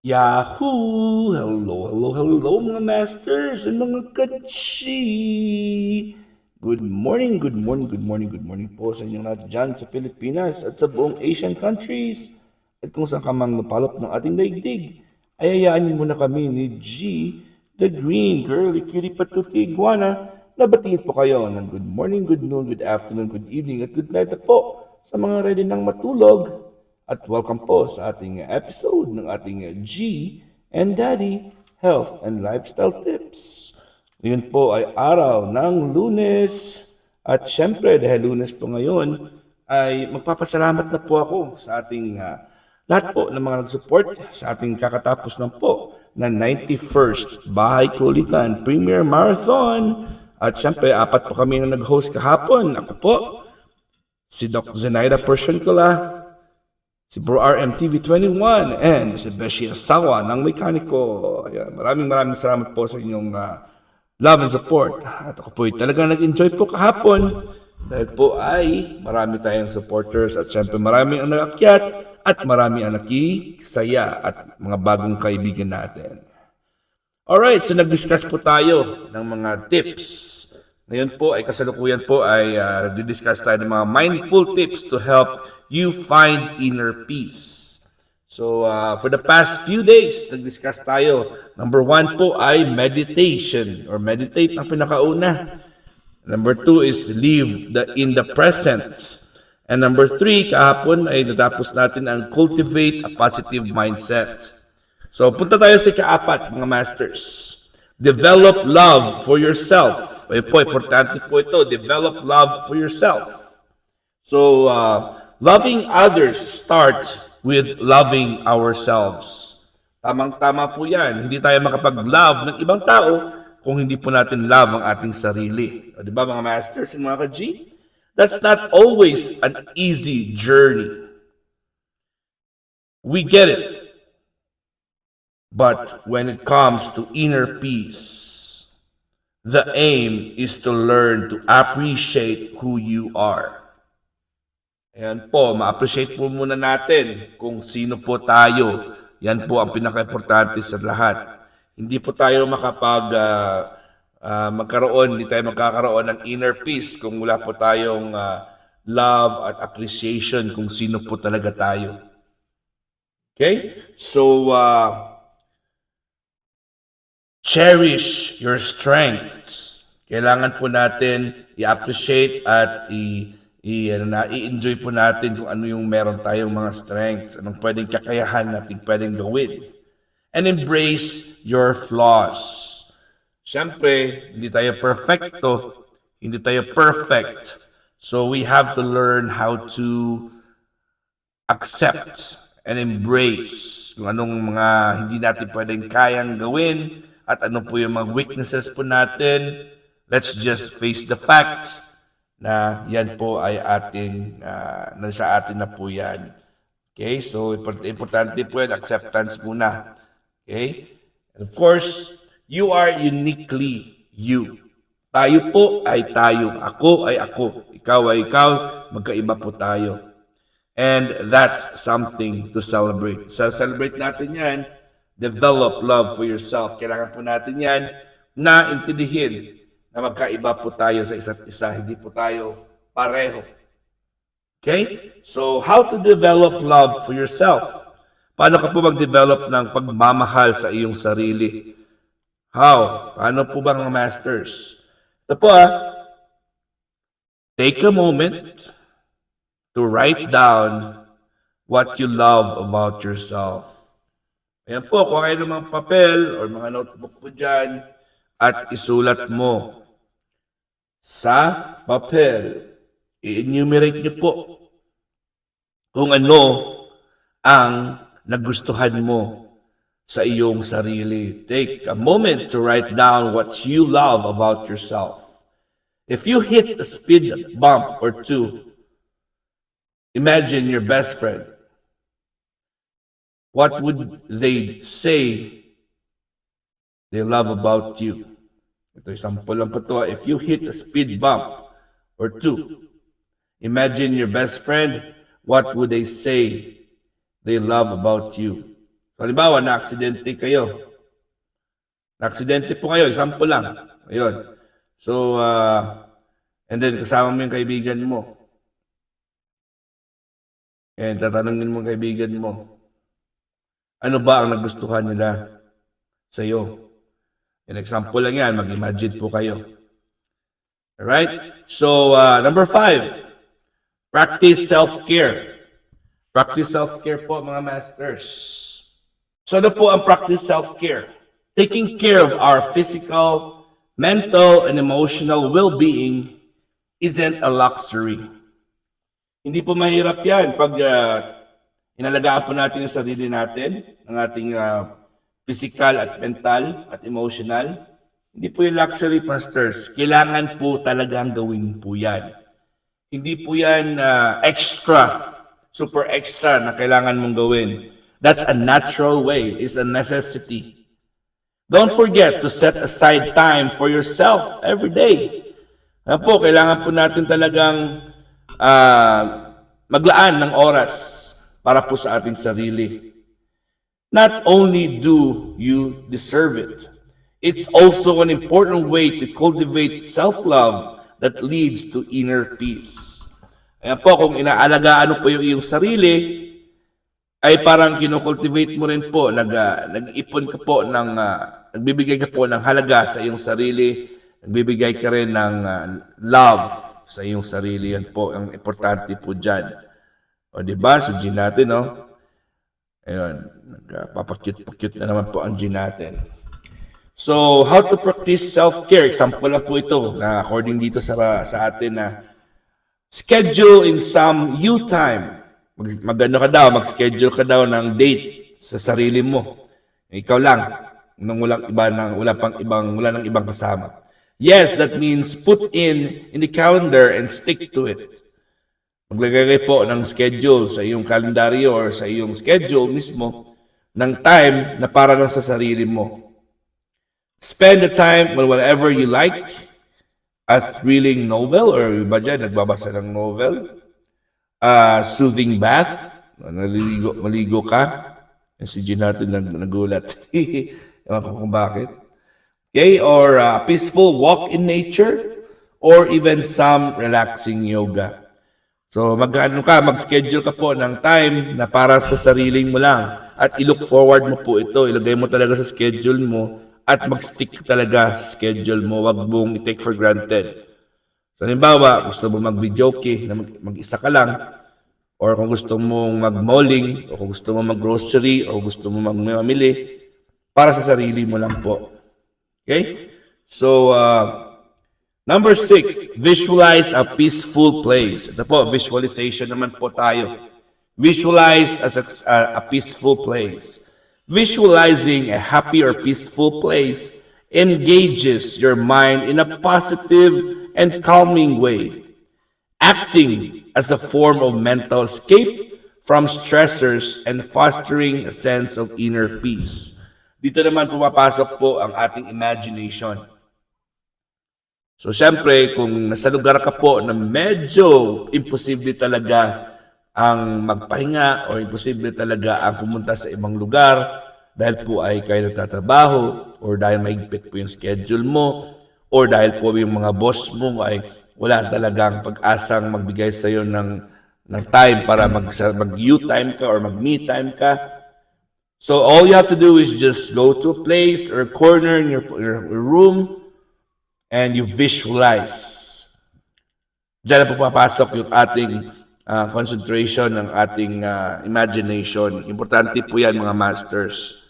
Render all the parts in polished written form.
Yahoo! Hello, hello, hello mga masters and mga kachi! Good morning, good morning, good morning, good morning po sa inyong lahat dyan sa Pilipinas at sa buong Asian countries. At kung saan ka mang napalop ng ating daigdig, ay hayaan niyo muna kami ni G, the Green Girly Cutie Patuti Iguana, na batiin po kayo ng good morning, good noon, good afternoon, good evening at good night na po sa mga ready ng matulog. At welcome po sa ating episode ng ating G and Daddy Health and Lifestyle Tips. Ngayon po ay araw ng Lunes. At syempre dahil Lunes po ngayon, ay magpapasalamat na po ako sa ating lahat po ng mga nag-support sa ating kakatapos ng po na 91st Bahay Kulitan Premier Marathon. At syempre, apat po kami na nag-host kahapon. Ako po, si Doc Zenaida Pershonkula, si Bro RMTV21, and si Beshi Asawa ng Mekaniko. Ayan, maraming salamat po sa inyong love and support. At ako po ay talagang nag-enjoy po kahapon dahil po ay marami tayong supporters at syempre marami ang nag-akyat at marami ang nakisaya at mga bagong kaibigan natin. Alright, so nag-discuss po tayo ng mga tips. Ngayon po ay kasalukuyan po ay nag-discuss tayo ng mga mindful tips to help you find inner peace. So for the past few days, nag-discuss tayo. Number 1 po ay meditation or meditate ang pinakauna. Number 2 is live in the present. And number 3, kahapon ay natapos natin ang cultivate a positive mindset. So punta tayo sa ikaapat, mga masters. Develop love for yourself. Ay po, importante po ito. Develop love for yourself. So, loving others start with loving ourselves. Tamang-tama po yan. Hindi tayo makapag-love ng ibang tao kung hindi po natin love ang ating sarili. O, di ba mga masters and mga ka-G? That's not always an easy journey. We get it. But when it comes to inner peace, the aim is to learn to appreciate who you are. Ayan po, ma-appreciate po muna natin kung sino po tayo. Yan po ang pinaka-importante sa lahat. Hindi po tayo hindi tayo magkakaroon ng inner peace kung wala po tayong love at appreciation kung sino po talaga tayo. Okay? So, cherish your strengths. Kailangan po natin i-appreciate at i-enjoy po natin kung ano yung meron tayong mga strengths, anong pwedeng kakayahan natin pwedeng gawin. And embrace your flaws. Siyempre, hindi tayo perfecto, hindi tayo perfect. So we have to learn how to accept and embrace kung anong mga hindi natin pwedeng kayang gawin at ano po yung mga weaknesses po natin. Let's just face the fact na yan po ay ating, nasa atin na po yan. Okay, so importante po yan, acceptance muna. Okay, and of course, you are uniquely you. Tayo po ay tayo, ako ay ako, ikaw ay ikaw, magkaiba po tayo. And that's something to celebrate. So celebrate natin yan. Develop love for yourself. Kailangan po natin yan na intindihin na magkaiba po tayo sa isa't isa. Hindi po tayo pareho. Okay? So, how to develop love for yourself? Paano ka po mag-develop ng pagmamahal sa iyong sarili? How? Paano po bang mga masters? Ito po take a moment to write down what you love about yourself. Ayan po, kung kayo ng mga papel or mga notebook po dyan at isulat mo sa papel, i-enumerate nyo po kung ano ang nagustuhan mo sa iyong sarili. Take a moment to write down what you love about yourself. If you hit a speed bump or two, imagine your best friend. What would they say they love about you? Ito, sample lang po ito. If you hit a speed bump or two, imagine your best friend, what would they say they love about you? So, halimbawa, na-aksidente kayo. Na-aksidente po kayo, example lang. Ayun. So, and then kasama mo yung kaibigan mo. And tatanungin mo yung kaibigan mo, ano ba ang nagustuhan nila sa iyo? An example lang yan, mag-imagine po kayo. Alright? So, number 5, practice self-care. Practice self-care po, mga masters. So, ano po ang practice self-care? Taking care of our physical, mental, and emotional well-being isn't a luxury. Hindi po mahirap yan pag inalagaan po natin yung sarili natin, ang ating physical at mental at emotional. Hindi po yung luxury, masters. Kailangan po talagang gawin po yan. Hindi po yan extra, super extra na kailangan mong gawin. That's a natural way. It's a necessity. Don't forget to set aside time for yourself every day. Ano po, kailangan po natin talagang maglaan ng oras para po sa ating sarili. Not only do you deserve it, it's also an important way to cultivate self-love that leads to inner peace. Ayan po, kung inaalagaan mo po yung iyong sarili, ay parang kinocultivate mo rin po, nag-ipon ka po ng, nagbibigay ka po ng halaga sa iyong sarili, nagbibigay ka rin ng love sa iyong sarili. Yan po, ang importante po dyan. O diba, sa gene natin, no? Ayun, nagpapakyut-pakyut na naman po ang gene natin. So, how to practice self-care? Example lang po ito, na according dito sa atin na schedule in some you time. Mag-schedule ka daw ng date sa sarili mo. Ikaw lang, nang wala nang ibang kasama. Yes, that means put in the calendar and stick to it. Maglagay po ng schedule sa iyong kalendaryo or sa iyong schedule mismo ng time na para lang sa sarili mo. Spend the time on whatever you like, a thrilling novel or iba dyan, nagbabasa ng novel, soothing bath, maligo ka. Si Jean natin nagulat. Ewan ko kung bakit. Okay, or a peaceful walk in nature, or even some relaxing yoga. So mag-schedule ka po ng time na para sa sariling mo lang at i-look forward mo po ito. Ilagay mo talaga sa schedule mo at mag-stick talaga sa schedule mo. Wag mong i-take for granted. So, halimbawa, gusto mo mag-videoke na mag-isa ka lang, or kung gusto mong mag-malling, o kung gusto mo mag-grocery, o gusto mo mag-mamili, para sa sarili mo lang po. Okay? So, number 6, visualize a peaceful place. Ito po, visualization naman po tayo. Visualize as a peaceful place. Visualizing a happy or peaceful place engages your mind in a positive and calming way, acting as a form of mental escape from stressors and fostering a sense of inner peace. Dito naman pumapasok po ang ating imagination. So, syempre, kung nasa lugar ka po na medyo imposible talaga ang magpahinga o imposible talaga ang pumunta sa ibang lugar dahil po ay kayo nagtatrabaho or dahil maigpit po yung schedule mo or dahil po yung mga boss mo ay wala talagang pag-asang magbigay sa iyo ng time para mag-you time ka or mag-me time ka. So all you have to do is just go to a place or a corner in your room and you visualize. Diyan na po papasok yung ating concentration, ng ating imagination. Importante po yan, mga masters.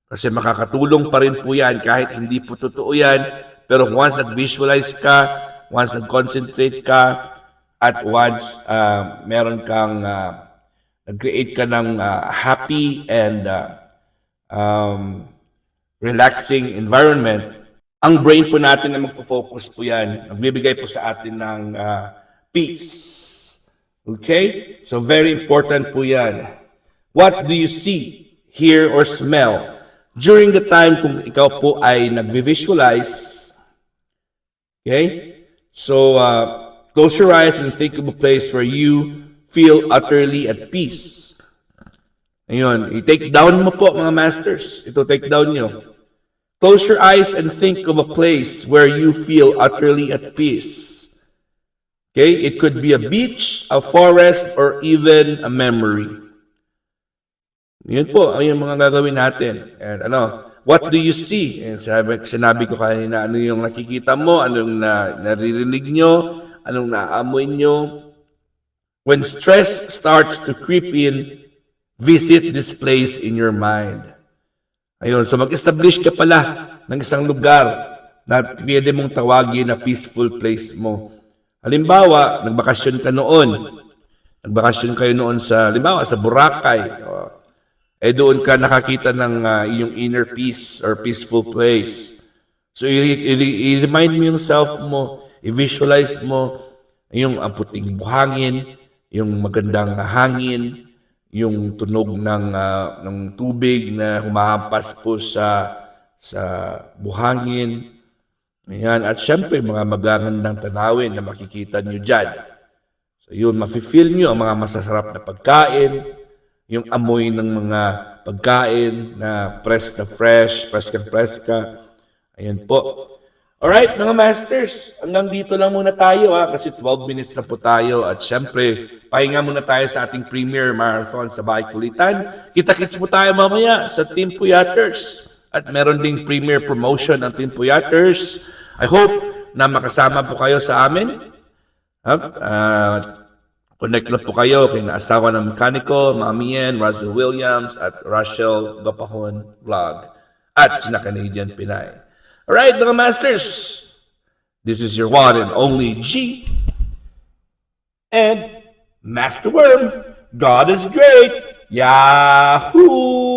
Kasi makakatulong pa rin po yan kahit hindi po totoo yan. Pero once nag-visualize ka, once nag-concentrate ka, at once meron kang nag-create ka ng happy and relaxing environment, ang brain po natin na magpo-focus po yan, nagbibigay po sa atin ng peace. Okay? So very important po yan. What do you see, hear, or smell during the time kung ikaw po ay nag-visualize? Okay? So, close your eyes and think of a place where you feel utterly at peace. Ayun, i-take down mo po mga masters. Ito, take down nyo. Close your eyes and think of a place where you feel utterly at peace. Okay? It could be a beach, a forest, or even a memory. Yun po, ang yung mga gagawin natin. And what do you see? And sinabi ko kanina, ano yung nakikita mo, anong naririnig nyo, anong naamoy nyo. When stress starts to creep in, visit this place in your mind. Ayun, so mag-establish ka pala ng isang lugar na pwede mong tawagin na peaceful place mo. Halimbawa, nagbakasyon ka noon. Nagbakasyon kayo noon sa, halimbawa, sa Boracay. Doon ka nakakita ng iyong inner peace or peaceful place. So, i-remind mo yung self mo, i-visualize mo yung ang puting buhangin, yung magandang hangin, yung tunog ng tubig na humahampas po sa buhangin. Ayan. At syempre, mga magagandang tanawin na makikita nyo dyan. So yun, mafe-feel nyo ang mga masasarap na pagkain, yung amoy ng mga pagkain na fresh ka. Ayan po. Alright, mga masters, hanggang dito lang muna tayo kasi 12 minutes na po tayo at syempre, pahinga muna tayo sa ating premier marathon sa Bahay Kulitan. Kita-kits po tayo mamaya sa Team Puyaters at meron ding premier promotion ng Team Puyaters. I hope na makasama po kayo sa amin. Connect na po kayo kay naasawa ng mekaniko, Mami Yen, Russell Williams at Rachel Gapahon Vlog at sina Canadian Pinay. Alright, mga masters, this is your one and only G and Master Worm. God is great. Yahoo!